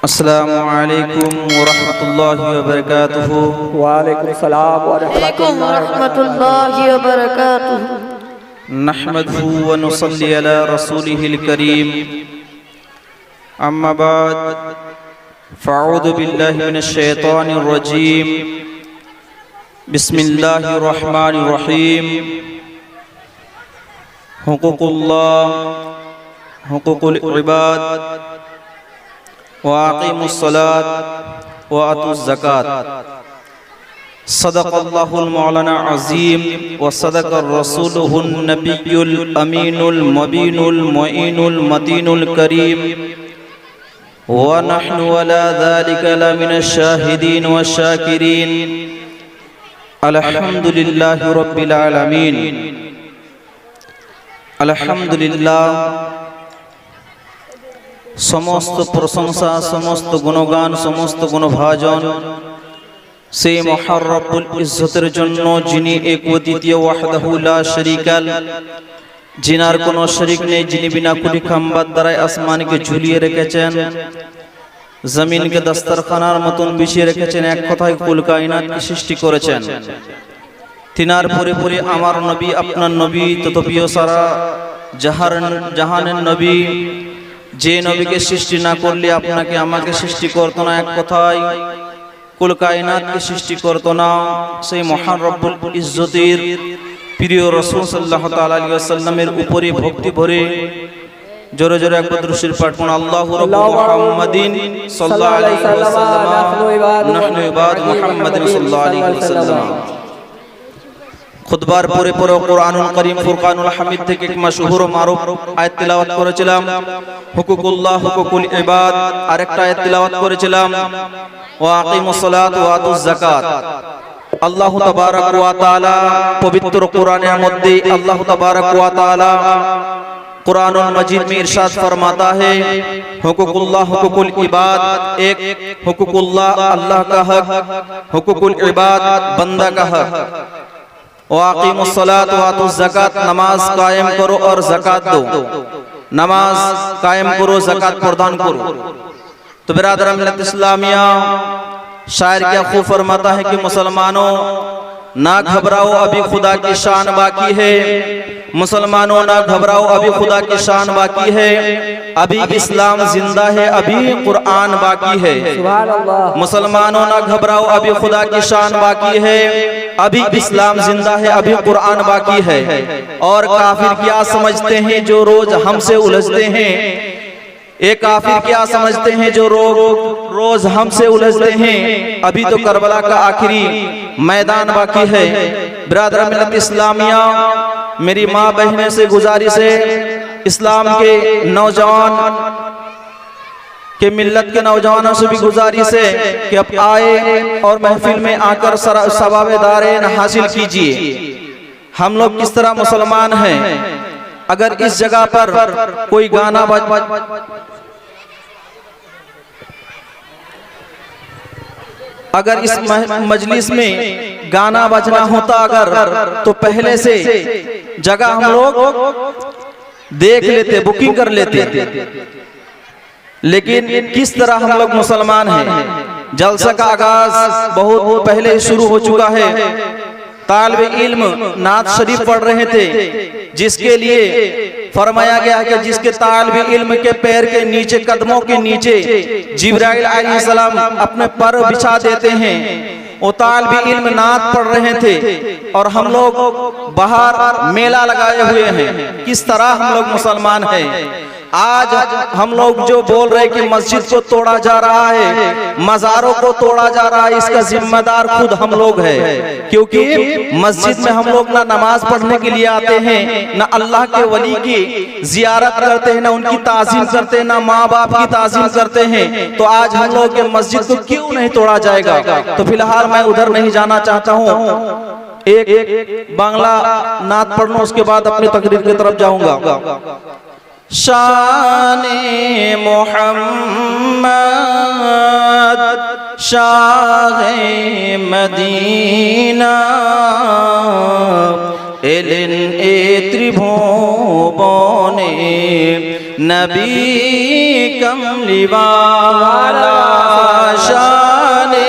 अस्सलामु अलैकुम वरहमतुल्लाहि वबरकातुहू। वालेकुम सलाम वरहमतुल्लाहि वबरकातुहू। नहमदुहू व नुसल्ली अला रसूलिहिल करीम। अम्मा बाद फ़अऊज़ु बिल्लाहि मिनश शैतानिर रजीम। बिस्मिल्लाहिर रहमानिर रहीम। हुकूकुल्लाह हुकूकुल इबाद वाक़िमुस्सलात व आतुज़ ज़कात। सदक़ल्लाहुल मौलाना अज़ीम व सदक़र रसूलुहुन नबियुल अमीनुल मुबीनुल मुईनुल मतीनुल करीम व नहनु अला ज़ालिका लमिनश शाहिदीन व शाकिरीन। अल्हम्दुलिल्लाहि रब्बिल आलमीन। अल्हम्दुलिल्लाह, समस्त प्रशंसा, समस्त गुणगान, समस्त गुणभाजन से मुहर्रबुल इज्जतेर जन्नो जिनी एक व द्वितीय वहदाहु ला शरीकाल, जिनार कोनो शरीक नेই, जिनी बिना कुली खाम्बार द्वाराय आसमानके झुलिয়ে রেখেছেন, জমিনকে দস্তরখানার মতন বিছিয়ে রেখেছেন, এক কথায় কুল কায়নাতকে সৃষ্টি করেছেন। তিনার পরে পরে আমার নবী, আপনার নবী, ততপ্রিয় সারা জাহানের নবী, যে নবীকে সৃষ্টি না করলে আপনাকে আমাকে সৃষ্টি করতো না, এক কথায় কুল কায়নাতকে সৃষ্টি করতো না, সেই মহান রব্বুল ইজ্জতের প্রিয় রাসূল সাল্লাল্লাহু তাআলা আলাইহি ওয়াসাল্লামের উপরে ভক্তি ভরে জোরে জোরে একবার দুরূদ পাঠ করুন। আল্লাহু রাব্বু মুহাম্মাদিন সাল্লাল্লাহু আলাইহি ওয়াসাল্লাম, নাহনু ইবাদ মুহাম্মাদিন সাল্লাল্লাহু আলাইহি ওয়াসাল্লাম। খুতবার পরে পরে কোরআনুল কারীম ফুরকানুল হামিদ থেকে এক মাশহুর ও মারুফ আয়াত তিলাওয়াত করেছিলাম, হুকুকুল্লাহ হুকুকুল ইবাদ। আরেকটা আয়াত তিলাওয়াত করেছিলাম, ওয়া আকিমুস সালাত ওয়া আতুজ যাকাত। আল্লাহ তাবারাক ওয়া তাআলা পবিত্র কোরআনের মধ্যে আল্লাহ তাবারাক ওয়া তাআলা कुरानुल मजीद में इरशाद फरमाता है, हुकूकुल्लाह हुकूकुल इबाद, एक हुकूकुल्लाह अल्लाह का हक, हुकूकुल इबाद बंदा का हक। वाक़िमुस सलात व आतुज़ ज़कात, नमाज कायम करो और ज़कात दो, नमाज कायम करो, ज़कात प्रदान करो। तो बिरादरान मिल्लत इस्लामिया, शायर क्या खूब फरमाता है कि मुसलमानों ना घबराओ, अभी खुदा की शान बाकी है। मुसलमानों ना घबराओ, अभी खुदा की शान बाकी है, अभी इस्लाम जिंदा है, अभी कुरान बाकी है। मुसलमानों ना घबराओ, अभी खुदा की शान बाकी है, अभी इस्लाम जिंदा है, अभी कुरान बाकी है। और काफिर क्या समझते हैं जो रोज हमसे उलझते हैं, ये काफिर क्या समझते हैं जो रोज हमसे उलझते हैं, अभी तो करबला का आखिरी मैदान बाकी है। बिरादर मिल्लत इस्लामिया, मेरी माँ बहनें से गुजारिश है, इस्लाम के नौजवान के मिल्लत के नौजवानों से भी गुजारिश है कि अब आए और महफिल में आकर सवाब-ए-दारैन हासिल कीजिए। हम लोग किस तरह मुसलमान हैं, अगर इस जगह पर कोई गाना अगर इस मजलिस में गाना बजना होता अगर, तो पहले से जगह हम लोग देख लेते, बुकिंग कर लेते। लेकिन किस तरह हम लोग मुसलमान हैं, जलसा का आगाज बहुत पहले शुरू हो चुका है। तालिबे इल्म नात शरीफ पढ़ रहे थे, जिसके लिए फरमाया गया है कि जिसके तालिबे इल्म के पैर के नीचे, कदमों के नीचे जिब्राइल अलैहिस्सलाम अपने पर बिछा देते हैं, वो तालिबे इल्म नात पढ़ रहे थे और हम लोग बाहर मेला लगाए हुए हैं। किस तरह हम लोग मुसलमान हैं। आज हम लोग जो बोल रहे कि मस्जिद को तोड़ा जा रहा है, मज़ारों को तोड़ा जा रहा है, इसका जिम्मेदार खुद हम लोग हैं। क्योंकि मस्जिद में हम लोग ना नमाज पढ़ने के लिए आते हैं, ना अल्लाह के वली की जियारत करते हैं, ना उनकी ताज़ीम करते हैं, ना माँ बाप की ताज़ीम करते हैं। तो आज हम लोग के मस्जिद को क्यों नहीं तोड़ा जाएगा। तो फिलहाल मैं उधर नहीं जाना चाहता हूँ, एक बांग्ला नात पढ़ना, उसके बाद अपनी तकरीर की तरफ जाऊंगा। शाने मोहम्मद शाहे मदीना एलेन ए त्रिभुवने नबी का कमली वाला शाने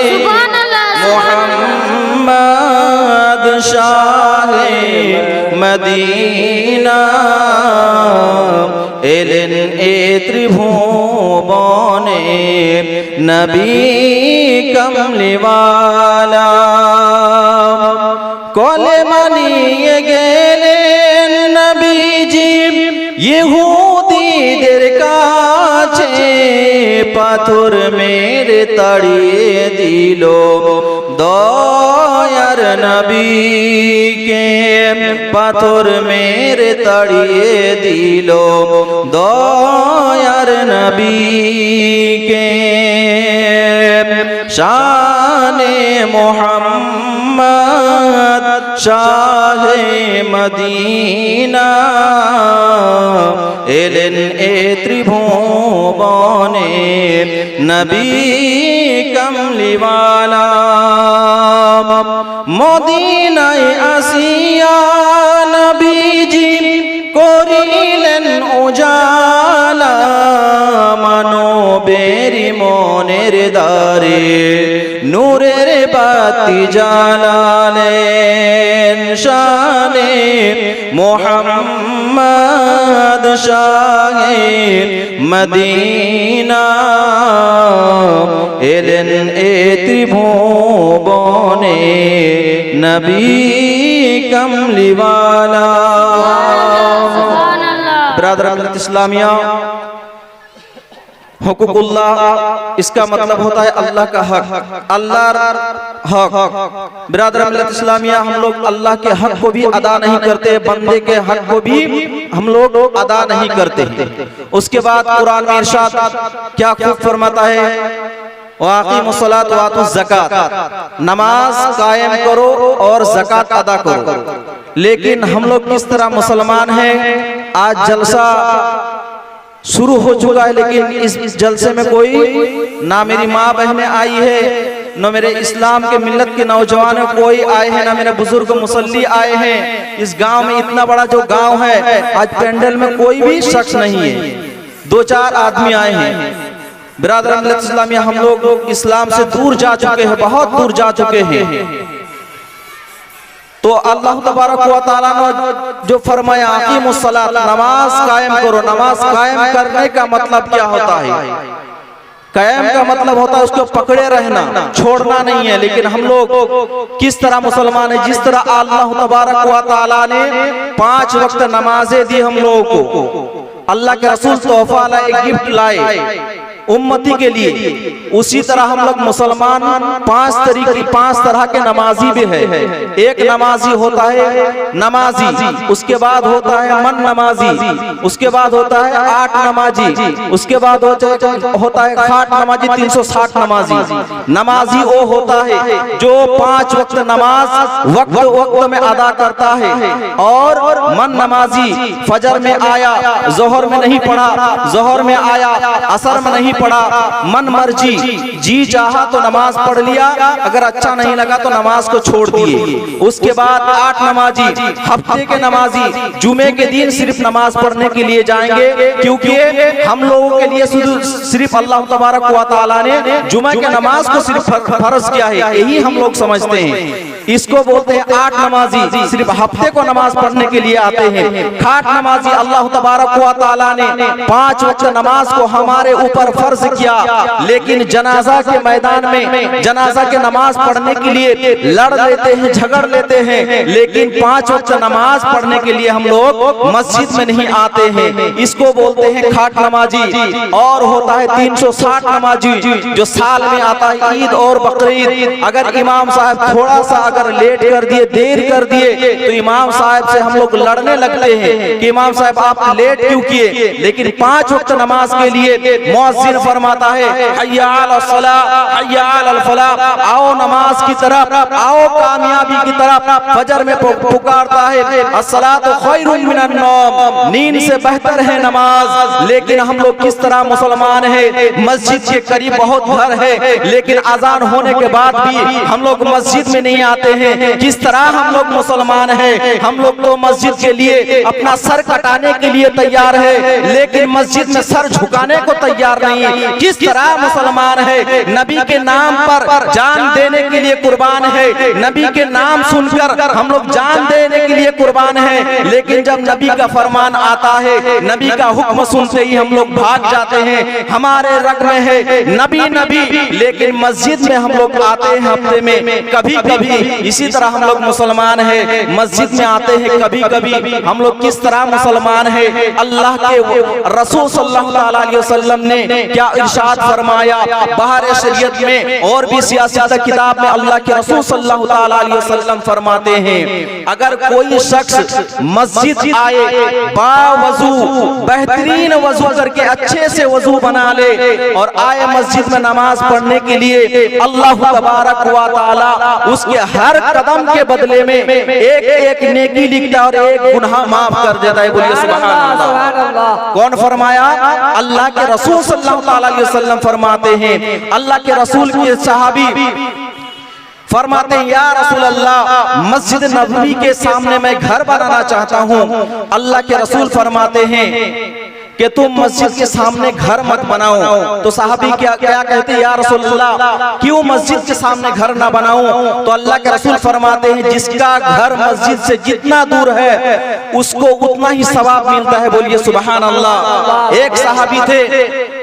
मोहम्मद शाहे मदीना एलेन ए त्रिभुवने नबी कमली वाला कोले मानिए गेलेन नबीजी ইহুদিদের কাছে পাথর মেরে তাড়িয়ে দিল দয়ার নবীকে পাথর মেরে তাড়িয়ে দিল দয়ার নবীকে শানে মোহাম্মদ শাহে মদিনা এলেন এ ত্রিভুবনে নবী কমলিওয়ালা মদিনায় আসিয়া নবীজি করিলেন উজালা মানবের মনের দ্বারে নূরের বাতি জ্বালালেন শানে মোহাম্মদ শাহে মদিনা এলেন এ ত্রিভুবনে নবী কমলিওয়ালা बिरादरान इस्लामिया हुकूकुल्लाह इसका मतलब होता है अल्लाह का हक, अल्लाह हक। बिरादरान इस्लामिया हम लोग अल्लाह के हक को भी अदा नहीं करते, बंदे के हक को भी हम लोग अदा नहीं करते। उसके बाद कुरान में इरशाद क्या खूब फरमाता है, वाक़िमुस्सलात व आतुज़ ज़कात, नमाज कायम करो और ज़कात अदा करो। लेकिन हम लोग किस तरह मुसलमान हैं, आज जलसा शुरू हो चुका है लेकिन इस जलसे में कोई ना मेरी माँ बहनें आई है, न मेरे इस्लाम के मिल्लत के नौजवान कोई आए हैं, ना मेरे बुजुर्ग मुसल्ली आए हैं। इस गांव में इतना बड़ा जो गांव है, आज पेंडल में कोई भी शख्स नहीं है, 2-4 आदमी आए हैं। बिरादरान इस्लामिया हम लोग इस्लाम से दूर जा चुके हैं, बहुत दूर जा चुके हैं। तो अल्लाह तबारक व तआला ने जो फरमाया अक़ीमुस्सलात, नमाज कायम करो। नमाज कायम करने का मतलब क्या होता है? कायम का मतलब होता है उसको पकड़े रहना, छोड़ना नहीं है। लेकिन हम लोग किस तरह मुसलमान है, जिस तरह अल्लाह तबारक व तआला ने 5 वक्त नमाजें दी हम लोगों को, अल्लाह के रसूल तोहफा लाए, गिफ्ट लाए उम्मती के लिए, उसी तरह हम लोग मुसलमान 5 तरह के नमाजी भी है। एक नमाजी होता है नमाजी, उसके बाद होता है मन नमाजी, उसके बाद होता है 8 नमाजी, उसके बाद होता है खाट नमाजी, 360 नमाजी। नमाजी वो होता है जो 5 वक्त नमाज वक्त में अदा करता है। और मन नमाजी फजर में आया, जोहर में नहीं पढ़ा, जोहर में आया, असर में नहीं पढ़ा, मन मर्जी जी चाहा तो नमाज पढ़ लिया, अगर अच्छा नहीं लगा तो नमाज को छोड़ दिए। उसके बाद 8 नमाजी, हफ्ते के नमाजी जुमे के दिन सिर्फ नमाज पढ़ने के लिए जाएंगे, क्योंकि हम लोगों के लिए सिर्फ अल्लाह तबारक व तआला ने जुमे के नमाज को सिर्फ फर्ज किया है, यही हम लोग समझते हैं। इसको बोलते हैं 8 नमाजी, सिर्फ हफ्ते को नमाज पढ़ने के लिए आते हैं। खाट नमाजी, अल्लाह तबारक व तआला ने 5 वक्त नमाज को हमारे ऊपर फर्ज किया, लेकिन जनाजा के मैदान में जनाजा के नमाज पढ़ने के लिए लड़ लेते हैं, झगड़ लेते हैं, लेकिन 5 वक्त नमाज पढ़ने के लिए हम लोग मस्जिद में नहीं आते हैं। इसको बोलते हैं खाट नमाजी। और होता है 360 नमाजी, जो साल में आता है, ईद और बकरीद। अगर इमाम साहब थोड़ा सा अगर लेट कर दिए, देर कर दिए, तो इमाम साहब से हम लोग लड़ने लगते हैं कि इमाम साहब आप लेट क्यों किए। लेकिन 5 वक्त नमाज के लिए मुअज्जिन फरमाता है हय्या अलस सलाह, हय्या अलल फलाह, आओ नमाज की तरफ, आओ कामयाबी की तरफ। फजर में पुकारता है अस्सलातु खैरुम मिनन नौम, नींद से बेहतर है नमाज। लेकिन हम लोग किस तरह मुसलमान हैं, मस्जिद के करीब बहुत घर है, लेकिन अजान होने के बाद भी हम लोग मस्जिद में नहीं आते हैं। किस तरह हम लोग मुसलमान हैं, हम लोग तो मस्जिद के लिए अपना सर कटाने के लिए तैयार है, लेकिन मस्जिद में सर झुकाने को तैयार नहीं चाहिए। किस तरह मुसलमान है, नबी के नाम पर जान देने के लिए कुर्बान है, नबी के नाम सुनकर हम लोग जान देने के लिए कुर्बान है। लेकिन जब नबी का फरमान आता है, नबी का हुक्म सुनते ही हम लोग भाग जाते हैं। हमारे रग में है नबी नबी, लेकिन मस्जिद में हम लोग आते हैं हफ्ते में कभी कभी। इसी तरह हम लोग मुसलमान है, मस्जिद में आते हैं कभी कभी। हम लोग किस तरह मुसलमान है, अल्लाह के रसूल सल्लल्लाहु अलैहि वसल्लम ने क्या इरशाद फरमाया बाहर शरीयत में और भी सियासत किताब में अल्लाह के रसूल सल्लल्लाहु अलैहि वसल्लम फरमाते हैं, अगर कोई शख्स मस्जिद आए बावजू बेहतरीन वजू करके अच्छे से वजू बना ले और आए मस्जिद में नमाज पढ़ने के लिए, अल्लाह तबारक व तआला उसके हर कदम के बदले में एक एक नेकी लिखता है और एक गुनाह माफ कर देता है। बोलिए सुभान अल्लाह। कौन फरमाया? अल्लाह के रसूल सल्लल्लाहु अलैहि वसल्लम फरमाते हैं। अल्लाह के रसूल के सहाबी फरमाते हैं, या रसूल अल्लाह, मस्जिद नबवी के सामने मैं घर बनाना चाहता हूँ। अल्लाह के रसूल फरमाते हैं कि तुम मस्जिद के सामने घर मत बनाओ। तो साहबी क्या कहते हैं, या रसूल अल्लाह, क्यों मस्जिद के सामने घर ना बनाऊं? तो अल्लाह के रसूल फरमाते हैं, जिसका घर मस्जिद से जितना दूर है उसको उतना ही सवाब मिलता है। बोलिए सुभान अल्लाह। एक साहबी थे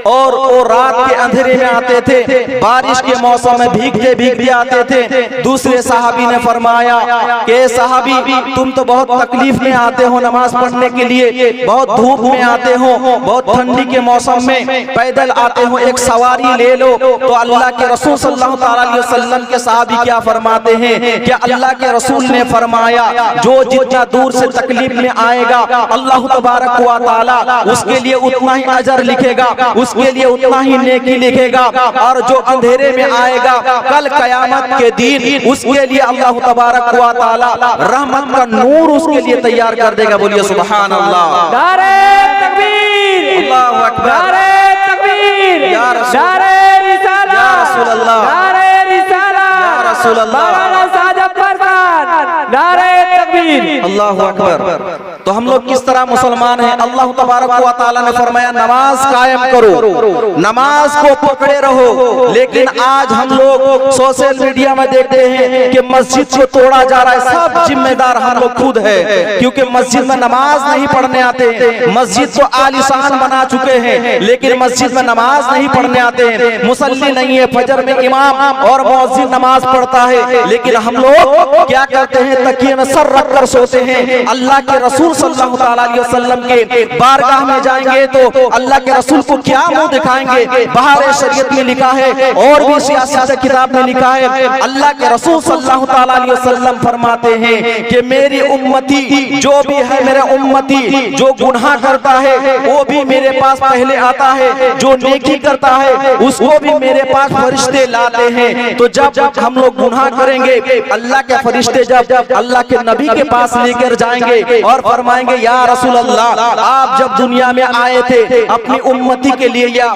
और वो रात के अंधेरे में आते थे, बारिश के मौसम में भीगते भीगते आते थे। दूसरे साहबी ने फरमाया कि साहबी, तुम तो बहुत तकलीफ में आते हो नमाज पढ़ने के लिए, बहुत धूप में आते हो, बहुत ठंडी के मौसम में पैदल आते हो, एक सवारी ले लो। तो अल्लाह के रसूल सल्लल्लाहु अलैहि वसल्लम के साहबी क्या फरमाते हैं कि अल्लाह के रसूल ने फरमाया, जो जितना दूर से तकलीफ में आएगा अल्लाह तबारक व तआला उसके लिए उतना ही अजर लिखेगा, उसके लिए उतना ही नेकी लिखेगा। और जो अंधेरे में आएगा कल कयामत के दिन उसके लिए अल्लाह तबारक व तआला रहमत का नूर उसके लिए तैयार कर देगा। बोलिए सुभान अल्लाह। नारे तकबीर, अल्लाहु अकबर, नारे तकबीर, या रसूल, नारे रिसाला, या रसूल अल्लाह, नारे रिसाला, या रसूल अल्लाह, मौलाना साजद फरमान, नारे तकबीर, अल्लाहु अकबर। तो हम लोग किस तरह मुसलमान हैं? अल्लाह तबारक व तआला ने फरमाया, नमाज कायम करो, नमाज को पकड़े रहो। लेकिन आज हम लोग सोशल मीडिया में देखते हैं कि मस्जिद को तोड़ा जा रहा है। सब जिम्मेदार हम लोग खुद है, क्योंकि मस्जिद में नमाज नहीं पढ़ने आते। मस्जिद तो आलीशान बना चुके हैं, लेकिन मस्जिद में नमाज नहीं पढ़ने आते हैं। मुसल्ली नहीं है, फजर में इमाम और मुअज्जिन नमाज पढ़ता है, लेकिन हम लोग क्या करते हैं? तकिए में सर रख कर सोते हैं। अल्लाह के रसूल सल्लल्लाहु अलैहि वसल्लम के बारगाह में जाएंगे तो अल्लाह के रसूल को क्या मुंह दिखाएंगे? बाहर शरीयत में लिखा है और भी सियासत किताब में लिखा है, अल्लाह के रसूल सल्लल्लाहु अलैहि वसल्लम फरमाते हैं कि मेरी उम्मती जो भी है, मेरा उम्मती जो गुनाह करता है वो भी मेरे पास पहले आता है, जो नेकी करता है उसको भी मेरे पास फरिश्ते लाते हैं। तो जब हम लोग गुनाह करेंगे, अल्लाह के फरिश्ते जब अल्लाह के नबी के पास लेकर जाएंगे और फरमाएंगे, या रसूल अल्लाह, आप जब दुनिया में आए थे अपनी उम्मती के लिए, या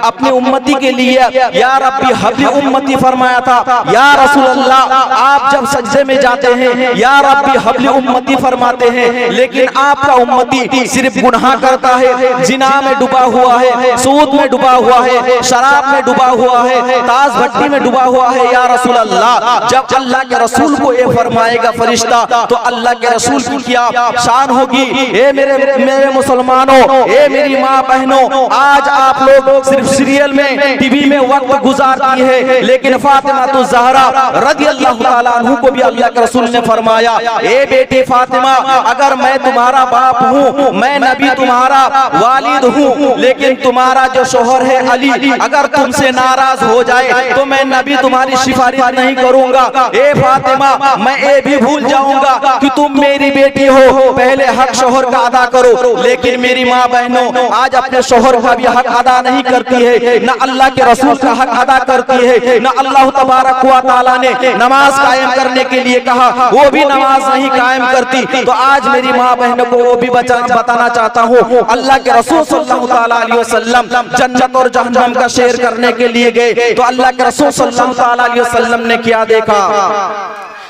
अपनी उम्मती के लिए या रब्बी हबली उम्मती फरमाया था। या रसूल अल्लाह, आप जब सजदे में जाते हैं या रब्बी हबली उम्मती फरमाते हैं, लेकिन आपका उम्मती सिर्फ गुनाह करता है, जिना में डूबा हुआ है, सूद में डूबा हुआ है, शराब में डूबा हुआ है, ताश भट्टी में डूबा हुआ है। या रसूल अल्लाह, जब अल्लाह के रसूल को ये फरमाएगा फरिश्ता, तो अल्लाह के रसूल की क्या शान होगी? ए मेरे मुसलमानों, ए मेरी माँ बहनों, आज आप लोग सिर्फ सीरियल में, टीवी में वक्त गुजारती है, लेकिन फातिमा तो ज़हरा रज़ियल्लाहु ताला अन्हु को भी अल्लाह के रसूल ने फरमाया, ए बेटी फातिमा, अगर मैं तुम्हारा बाप हूँ, मैं नबी तुम्हारा वालिद हूँ, लेकिन तुम्हारा जो शोहर है अली अगर तुमसे नाराज हो जाए तो मैं नबी तुम्हारी सिफारिश नहीं करूंगा। ए फातिमा, मैं ये भी भूल जाऊंगा कि तुम मेरी बेटी हो, पहले हक शोहर का अदा करो। लेकिन मेरी माँ बहनों आज अपने शोहर का भी हक अदा नहीं करती है, न अल्लाह के रसूल का हक अदा करती है, न अल्लाह तबारक व तआला ने नमाज कायम करने के लिए कहा, वो भी नमाज नहीं कायम करती। तो आज मेरी माँ बहनों को वो भी बताना चाहता हूँ, अल्लाह के रसूल सल्लल्लाहु अलैहि वसल्लम जन्नत और जहन्नम का शेयर करने के लिए गए, तो अल्लाह के रसूल सल्लल्लाहु अलैहि वसल्लम ने क्या देखा?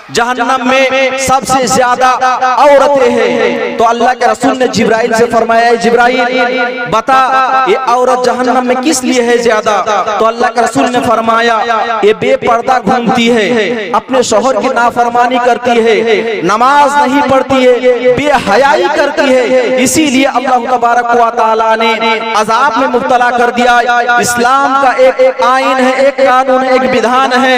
जहन्नम में सबसे ज्यादा औरतें हैं। तो अल्लाह के रसूल ने जिब्राइल से फरमाया, जिब्राइल बता ये औरत जहन्नम में किस लिए है ज्यादा? तो अल्लाह के रसूल ने फरमाया ये बेपर्दा घूमती है, अपने शौहर की नाफरमानी करती है, नमाज नहीं पढ़ती है, बेहयाई करती है, इसीलिए अल्लाह तबारक व तआला ने अजाब में मुब्तला कर दिया। इस्लाम का एक आईन है, एक कानून है, एक विधान है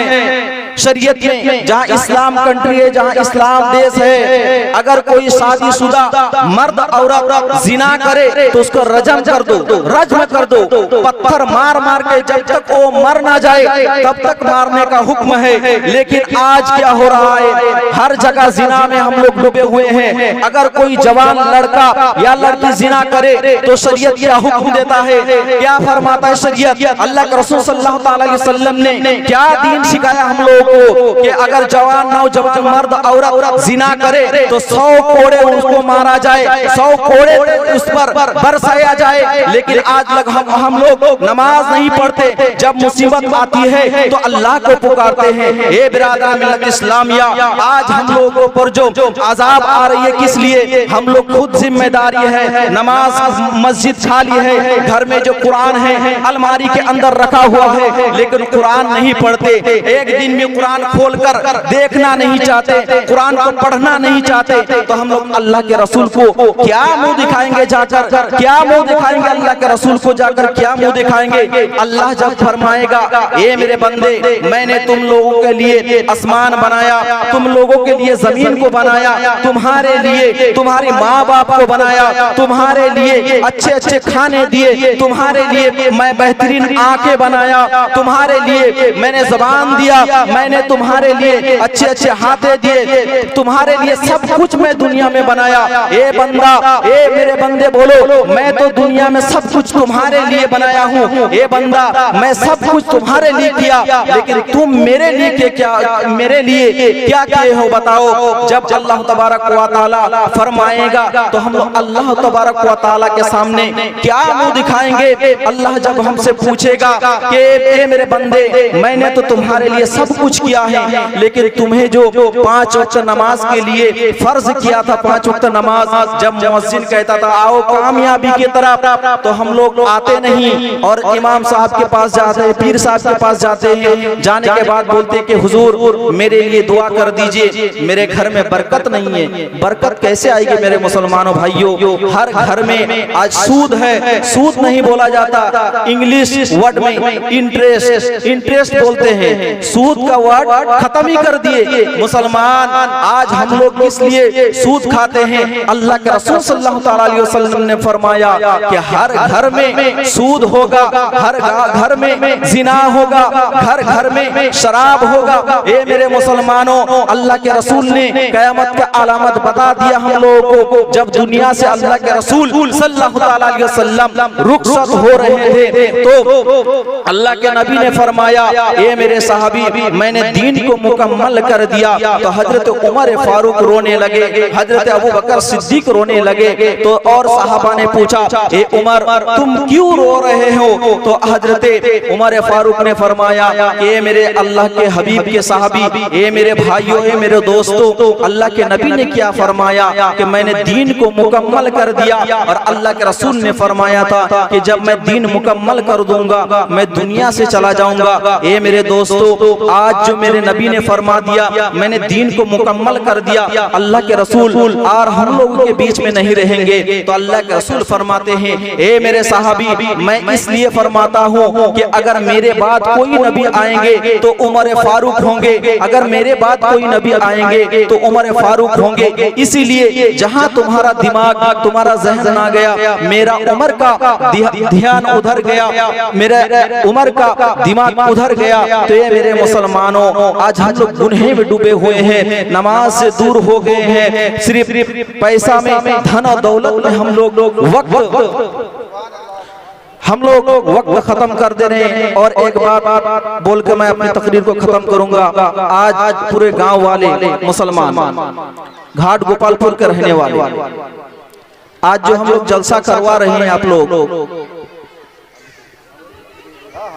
शरीयत में, जहाँ इस्लाम कंट्री है, जहाँ इस्लाम देश है, अगर कोई शादीशुदा मर्द औरत जिना करे तो उसको रजम कर दो, रज्म कर दो, पत्थर मार मार के जब तक वो मर ना जाए तब तक मारने का हुक्म है। लेकिन आज क्या हो रहा है, हर जगह जिना में हम लोग डूबे हुए हैं। अगर कोई जवान लड़का या लड़की जिना करे तो शरीयत क्या हुक्म देता है, क्या फरमाता है शरीयत? अल्लाह के रसूल सल्लल्लाहु अलैहि वसल्लम ने क्या दीन सिखाया हम लोग को कि अगर जवान नौजवान मर्द औरत जिना करे तो 100 कोड़े उसको मारा जाए, 100 कोड़े उस पर बरसाया जाए। लेकिन आज लग हम लोग नमाज नहीं पढ़ते, जब मुसीबत आती है तो अल्लाह को पुकारते हैं। ए बिरादरान मिल्लत इस्लामिया, आज हम लोगों पर जो अजाब आ रही है किस लिए? हम लोग खुद जिम्मेदारी है, नमाज मस्जिद खाली है, घर में जो कुरान है अलमारी के अंदर रखा हुआ है, लेकिन कुरान नहीं पढ़ते, एक दिन में कुरान खोलकर देखना नहीं चाहते, कुरान को पढ़ना नहीं चाहते। तो हम लोग अल्लाह के रसूल को क्या मुंह दिखाएंगे जाकर? क्या मुंह दिखाएंगे अल्लाह के रसूल को जाकर? क्या मुंह दिखाएंगे? अल्लाह जब फरमाएगा ए मेरे बंदे, मैंने तुम लोगों के लिए आसमान बनाया, तुम लोगों के लिए जमीन को बनाया, तुम्हारे लिए तुम्हारे माँ बाप को बनाया, तुम्हारे लिए अच्छे अच्छे खाने दिए, तुम्हारे लिए मैं बेहतरीन आंखें बनाया, तुम्हारे लिए मैंने जबान दिया, मैंने तुम्हारे लिए अच्छे अच्छे हाथे दिए, तुम्हारे लिए सब कुछ मैं दुनिया में बनाया। ए बंदा, ए मेरे बंदे बोलो, मैं तो दुनिया में सब कुछ तुम्हारे लिए बनाया हूँ। ए बंदा, मैं सब कुछ तुम्हारे लिए किया, लेकिन तुम मेरे लिए क्या किए हो बताओ? जब अल्लाह तबारक व तआला फरमाएगा तो हम लोग अल्लाह तबारक व तआला के सामने क्या मुंह दिखाएंगे? अल्लाह जब हमसे पूछेगा कि ए मेरे बंदे, मैंने तो तुम्हारे लिए सब कुछ किया है, लेकिन तुम्हें जो 5 वक्त नमाज के लिए फर्ज किया था, 5 वक्त नमाज, जब मुअज्जिन कहता था आओ कामयाबी की तरफ, तो हम लोग आते नहीं और इमाम साहब के पास जाते हैं, पीर साहब के पास जाते हैं, जाने के बाद बोलते हैं कि हुजूर मेरे लिए दुआ कर दीजिए, मेरे घर में बरकत नहीं है। बरकत कैसे आएगी मेरे मुसलमानों भाइयों? हर घर में आज सूद है, सूद नहीं बोला जाता, इंग्लिश वर्ड में इंटरेस्ट बोलते हैं, सूद का वर्ड खत्म ही कर दिए मुसलमान। आज हम लोग किस लिए सूद खाते हैं? अल्लाह के रसूल सल्लल्लाहु अलैहि वसल्लम ने फरमाया कि हर घर में सूद होगा, हर घर में जिना होगा, हर घर में शराब होगा। ए मेरे मुसलमानों, अल्लाह के रसूल ने क़यामत का अलामत बता दिया हम लोगों को। जब दुनिया से अल्लाह के रसूल सल्लल्लाहु अलैहि वसल्लम रुखसत हो रहे थे तो अल्लाह के नबी ने फरमाया ए मेरे साहबी, मैंने दीन को मुकम्मल कर दिया। तो हजरत उमर फारूक रोने लगे, हजरत अबू बकर सिद्दीक रोने लगे। तो और साहबा ने पूछा ए उमर तुम क्यों रो रहे हो? तो हजरत उमर फारूक ने फरमाया ए मेरे अल्लाह के हबीब के साहबी, ए मेरे भाइयों, ए मेरे दोस्तों, अल्लाह के नबी ने क्या फरमाया कि मैंने दीन को मुकम्मल कर दिया। और अल्लाह के रसूल ने फरमाया था कि जब मैं दीन मुकम्मल कर दूंगा मैं दुनिया से चला जाऊंगा। ए मेरे दोस्तों, आज जो मेरे नबी ने फरमा दिया मैंने दीन को मुकम्मल कर दिया, अल्लाह के रसूल और हम लोगों के बीच में नहीं रहेंगे। तो अल्लाह के रसूल फरमाते हैं ए मेरे साहबी, मैं इसलिए फरमाता हूँ कि अगर मेरे बाद कोई नबी आएंगे तो उमर फारूक होंगे, अगर मेरे बाद कोई नबी आएंगे तो उमर फारूक होंगे। इसीलिए जहाँ तुम्हारा दिमाग, तुम्हारा ज़हन आ गया, मेरा उमर का ध्यान उधर गया, मेरा उमर का दिमाग उधर गया। तो ये मेरे मुसलमानों, आज हम लोग गुनाह में डूबे हुए हैं, नमाज से दूर हो गए हैं, सिर्फ पैसा में, धन और दौलत में हम लोग वक्त खत्म कर दे रहे हैं। और एक बात बोल के मैं अपनी तकरीर को खत्म करूंगा। आज पूरे गांव वाले मुसलमान, घाट गोपालपुर के रहने वाले, आज जो हम लोग जलसा करवा रहे हैं, आप लोग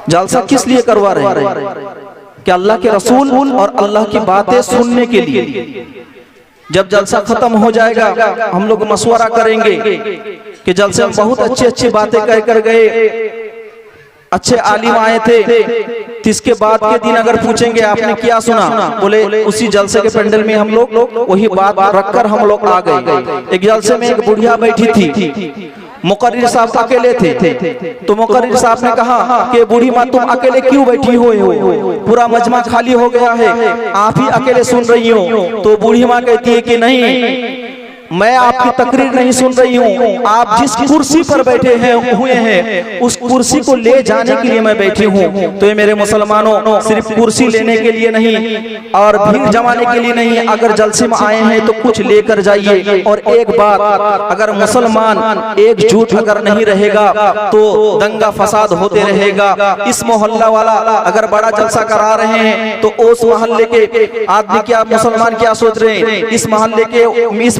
जलसा किस लिए करवा रहे हैं? कि अल्लाह के रसूल और अल्लाह की बातें सुनने के लिए। जब जलसा खत्म हो जाएगा हम लोग मशवरा करेंगे कि जलसे में बहुत अच्छी अच्छी बातें कह कर गए, अच्छे आलिम आए थे, तो इसके बाद के दिन अगर पूछेंगे आपने क्या सुना, बोले उसी जलसे के पेंडल में हम लोग वही बात रखकर हम लोग आ गए। एक जलसे में एक बुढ़िया बैठी थी, मुकर्रिर साहब अकेले थे, तो मुकर्रिर साहब ने कहा कि बूढ़ी माँ तुम अकेले क्यों बैठी हो, पूरा मजमा खाली हो गया है, आप ही अकेले सुन रही हो। तो बूढ़ी माँ कहती है कि नहीं, मैं आपकी तकरीर नहीं सुन रही हूँ, आप जिस कुर्सी पर बैठे हुए हैं उस कुर्सी को ले जाने के लिए मैं बैठी हूँ। तो ये मेरे मुसलमानों, सिर्फ कुर्सी लेने के लिए नहीं और भीड़ जमाने के लिए नहीं, अगर जलसे में आए हैं तो कुछ लेकर जाइए। और एक बात, अगर मुसलमान एकजुट अगर नहीं रहेगा तो दंगा फसाद होते रहेगा। इस मोहल्ला वाला अगर बड़ा जलसा करा रहे हैं तो उस मोहल्ले के आदमी क्या, मुसलमान क्या सोच रहे हैं, इस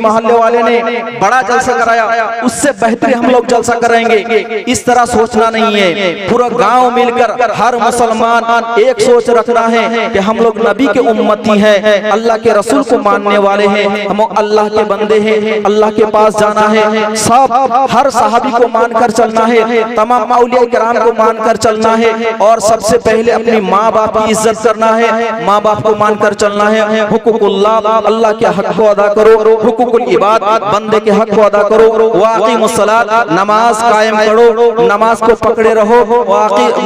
मोहल्ले वाले ने बड़ा जलसा कराया, उससे बेहतर हम लोग जलसा करेंगे। इस तरह सोचना नहीं है। पूरा गांव मिलकर हर मुसलमान एक सोच रखना है कि हम लोग नबी के उम्मती हैं, अल्लाह के रसूल को मानने वाले हैं, हम अल्लाह के बंदे हैं, अल्लाह के पास जाना है। सब हर सहाबी को मानकर चलना है, तमाम औलिया किराम को मानकर चलना है, और सबसे पहले अपनी माँ बाप की इज्जत करना है, माँ बाप को मानकर चलना है। हुकूकुल्लाह, अल्लाह के हक को अदा करो, हुकूकुल इबाद, बंदे के हक को अदा करो, वाक़िमुस्सलात, नमाज कायम करो, नमाज को पकड़े रहो,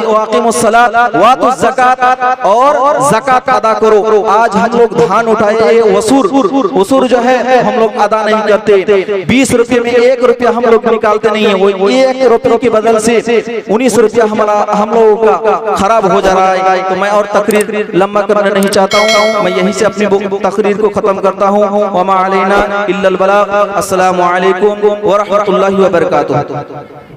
वाक़िमुस्सलात वातुज़ ज़कात, और ज़कात अदा करो। आज हम लोग धान उठाए, वसूर जो है हम लोग अदा नहीं करते। 20 रुपये में 1 रुपया हम लोग निकालते नहीं है, वो 1 रुपये के बदल से 19 रुपया हम लोगों का खराब हो जा रहा है। तो मैं और तकरीर लंबा करना नहीं चाहता हूँ, मैं यहीं से अपनी तकरीर को खत्म करता हूँ। वमा अलैना इल्लल बलाग। अस्सलामु अलैकुम व रहमतुल्लाहि व बरकातुहू।